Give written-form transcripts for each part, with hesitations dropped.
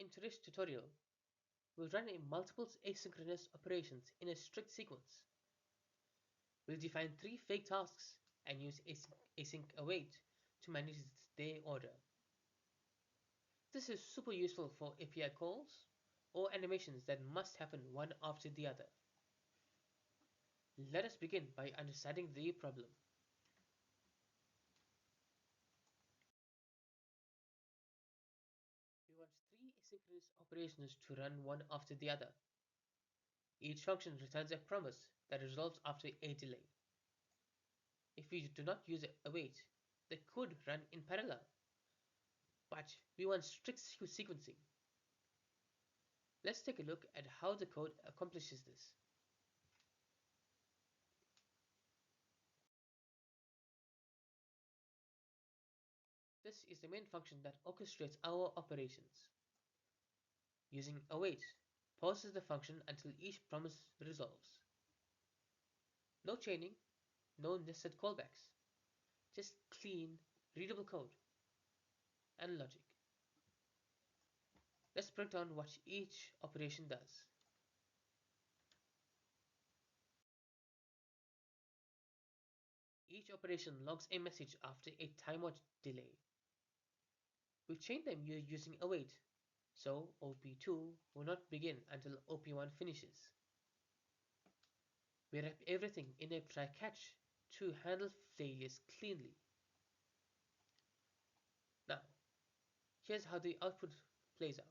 In today's tutorial, we'll run multiple asynchronous operations in a strict sequence. We'll define 3 fake tasks and use asyncawait to manage their order. This is super useful for API calls or animations that must happen one after the other. Let us begin by understanding the problem. We want 3 asynchronous operations to run one after the other. Each function returns a promise that resolves after a delay. If we do not use await, they could run in parallel, but we want strict sequencing. Let's take a look at how the code accomplishes this. This is the main function that orchestrates our operations. Using await, pauses the function until each promise resolves. No chaining, no nested callbacks, just clean, readable code and logic. Let's break down what each operation does. Each operation logs a message after a timeout delay. We chain them using await, so OP2 will not begin until OP1 finishes. We wrap everything in a try-catch to handle failures cleanly. Now, here's how the output plays out.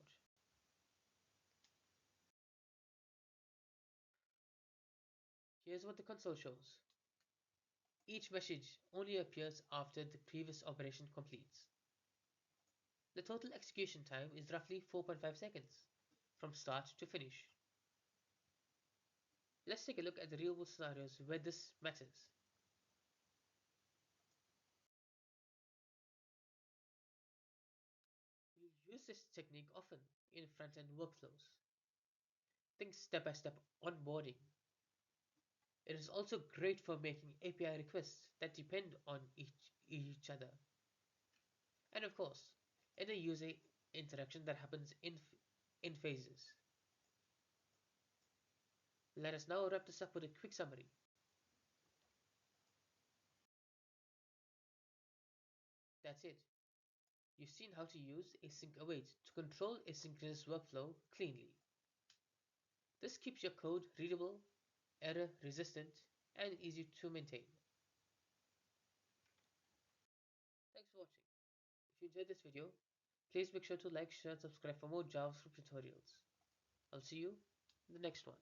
Here's what the console shows. Each message only appears after the previous operation completes. The total execution time is roughly 4.5 seconds, from start to finish. Let's take a look at the real-world scenarios where this matters. We use this technique often in front-end workflows. Think step-by-step onboarding. It is also great for making API requests that depend on each other. And of course, in a user interaction that happens in phases. Let us now wrap this up with a quick summary. That's it. You've seen how to use asyncawait to control a synchronous workflow cleanly. This keeps your code readable, error resistant, and easy to maintain. Thanks for watching. If you enjoyed this video, please make sure to like, share, and subscribe for more JavaScript tutorials. I'll see you in the next one.